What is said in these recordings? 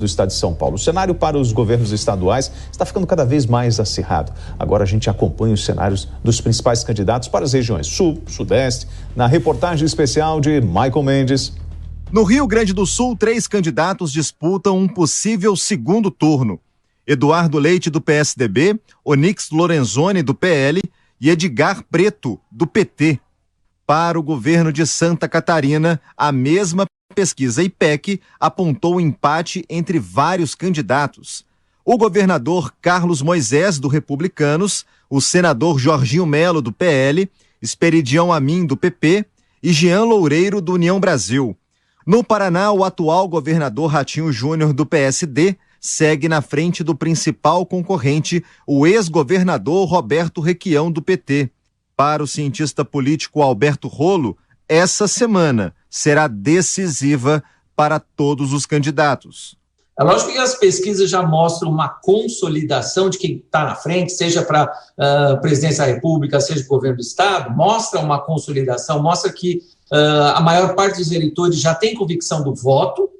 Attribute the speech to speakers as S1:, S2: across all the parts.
S1: do estado de São Paulo. O cenário para os governos estaduais está ficando cada vez mais acirrado. Agora a gente acompanha os cenários dos principais candidatos para as regiões Sul, Sudeste, na reportagem especial de Michael Mendes.
S2: No Rio Grande do Sul, 3 candidatos disputam um possível segundo turno. Eduardo Leite, do PSDB, Onyx Lorenzoni, do PL e Edgar Preto, do PT. Para o governo de Santa Catarina, a mesma pesquisa IPEC apontou empate entre vários candidatos. O governador Carlos Moisés, do Republicanos, o senador Jorginho Melo, do PL, Esperidião Amin, do PP e Jean Loureiro, do União Brasil. No Paraná, o atual governador Ratinho Júnior, do PSD, segue na frente do principal concorrente, o ex-governador Roberto Requião, do PT. Para o cientista político Alberto Rolo, essa semana será decisiva para todos os candidatos.
S3: É lógico que as pesquisas já mostram uma consolidação de quem está na frente, seja para a presidência da República, seja para o governo do Estado, mostra uma consolidação, mostra que a maior parte dos eleitores já tem convicção do voto,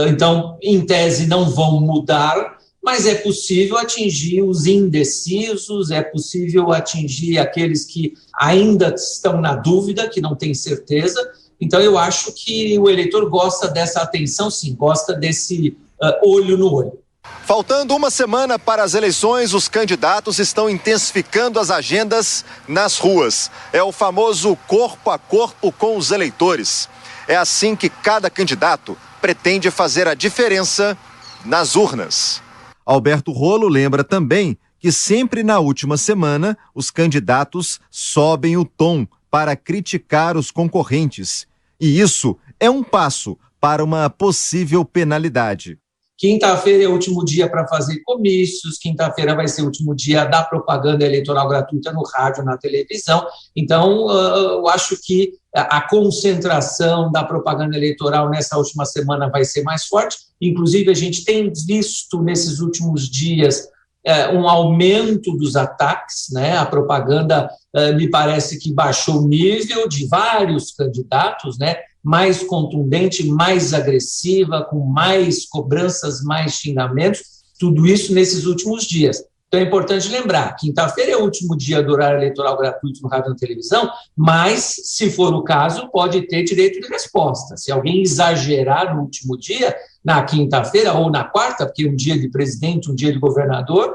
S3: então, em tese, não vão mudar, mas é possível atingir os indecisos, é possível atingir aqueles que ainda estão na dúvida, que não têm certeza. Então, eu acho que o eleitor gosta dessa atenção, sim, gosta desse olho no olho.
S2: Faltando uma semana para as eleições, os candidatos estão intensificando as agendas nas ruas. É o famoso corpo a corpo com os eleitores. É assim que cada candidato pretende fazer a diferença nas urnas. Alberto Rolo lembra também que sempre na última semana os candidatos sobem o tom para criticar os concorrentes. E isso é um passo para uma possível penalidade.
S3: Quinta-feira é o último dia para fazer comícios, quinta-feira vai ser o último dia da propaganda eleitoral gratuita no rádio, na televisão. Então, eu acho que a concentração da propaganda eleitoral nessa última semana vai ser mais forte. Inclusive, a gente tem visto nesses últimos dias um aumento dos ataques, né? A propaganda me parece que baixou o nível de vários candidatos, né? Mais contundente, mais agressiva, com mais cobranças, mais xingamentos, tudo isso nesses últimos dias. Então é importante lembrar, quinta-feira é o último dia do horário eleitoral gratuito no rádio e na televisão, mas, se for o caso, pode ter direito de resposta. Se alguém exagerar no último dia, na quinta-feira ou na quarta, porque um dia de presidente, um dia de governador,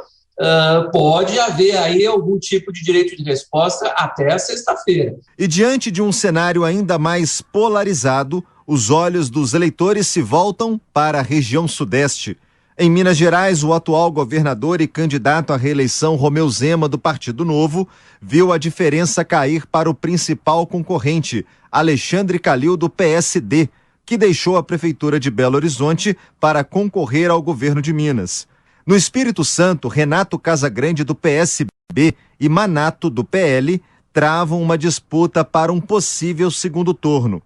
S3: pode haver aí algum tipo de direito de resposta até a sexta-feira.
S2: E diante de um cenário ainda mais polarizado, os olhos dos eleitores se voltam para a região sudeste. Em Minas Gerais, o atual governador e candidato à reeleição Romeu Zema, do Partido Novo, viu a diferença cair para o principal concorrente, Alexandre Calil, do PSD, que deixou a prefeitura de Belo Horizonte para concorrer ao governo de Minas. No Espírito Santo, Renato Casagrande, do PSB, e Manato, do PL, travam uma disputa para um possível segundo turno.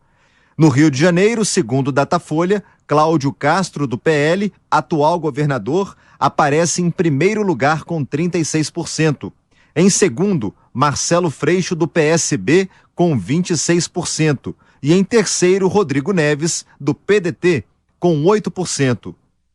S2: No Rio de Janeiro, segundo Datafolha, Cláudio Castro, do PL, atual governador, aparece em primeiro lugar com 36%. Em segundo, Marcelo Freixo, do PSB, com 26%. E em terceiro, Rodrigo Neves, do PDT, com 8%.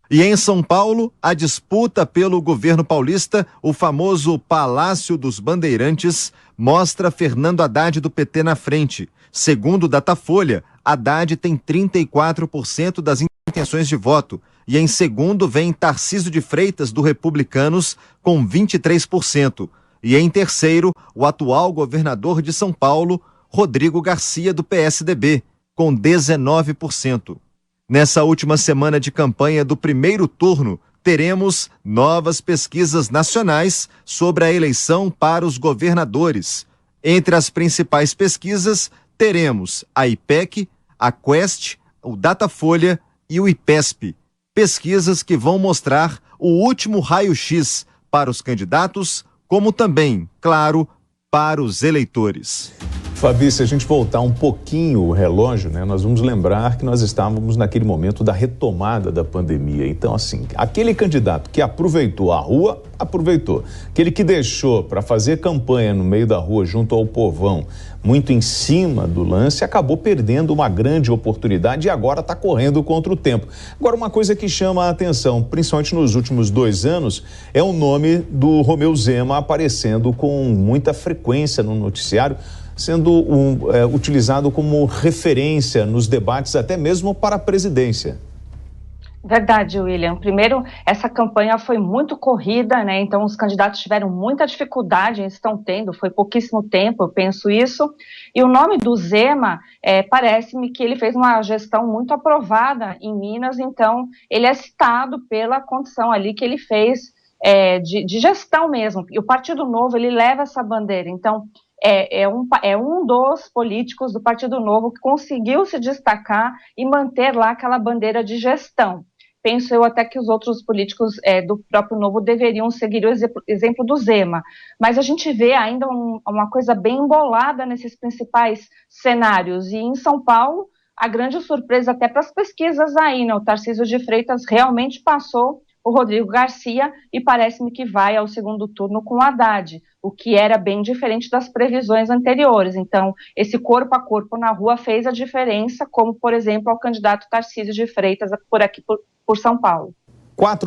S2: E em São Paulo, a disputa pelo governo paulista, o famoso Palácio dos Bandeirantes, mostra Fernando Haddad, do PT, na frente. Segundo Datafolha, Haddad tem 34% das intenções de voto. E em segundo vem Tarcísio de Freitas, do Republicanos, com 23%. E em terceiro, o atual governador de São Paulo, Rodrigo Garcia, do PSDB, com 19%. Nessa última semana de campanha do primeiro turno, teremos novas pesquisas nacionais sobre a eleição para os governadores. Entre as principais pesquisas, teremos a IPEC, a Quest, o Datafolha e o IPESP. Pesquisas que vão mostrar o último raio-x para os candidatos, como também, claro, para os eleitores.
S1: Fabi, se a gente voltar um pouquinho o relógio, né, nós vamos lembrar que nós estávamos naquele momento da retomada da pandemia. Então, assim, aquele candidato que aproveitou a rua, aproveitou. Aquele que deixou para fazer campanha no meio da rua, junto ao povão, muito em cima do lance, acabou perdendo uma grande oportunidade e agora está correndo contra o tempo. Agora, uma coisa que chama a atenção, principalmente nos últimos 2 anos, é o nome do Romeu Zema aparecendo com muita frequência no noticiário, sendo utilizado como referência nos debates, até mesmo para a presidência.
S4: Verdade, William. Primeiro, essa campanha foi muito corrida, né? Então os candidatos tiveram muita dificuldade, estão tendo, foi pouquíssimo tempo, eu penso isso. E o nome do Zema, parece-me que ele fez uma gestão muito aprovada em Minas, então ele é citado pela condição ali que ele fez de gestão mesmo. E o Partido Novo, ele leva essa bandeira, então é um dos políticos do Partido Novo que conseguiu se destacar e manter lá aquela bandeira de gestão. Penso eu até que os outros políticos do próprio Novo deveriam seguir o exemplo do Zema. Mas a gente vê ainda uma coisa bem embolada nesses principais cenários. E em São Paulo, a grande surpresa até para as pesquisas aí, né? O Tarcísio de Freitas realmente passou o Rodrigo Garcia e parece-me que vai ao segundo turno com o Haddad, o que era bem diferente das previsões anteriores. Então, esse corpo a corpo na rua fez a diferença, como, por exemplo, ao candidato Tarcísio de Freitas por aqui, por São Paulo.
S1: 4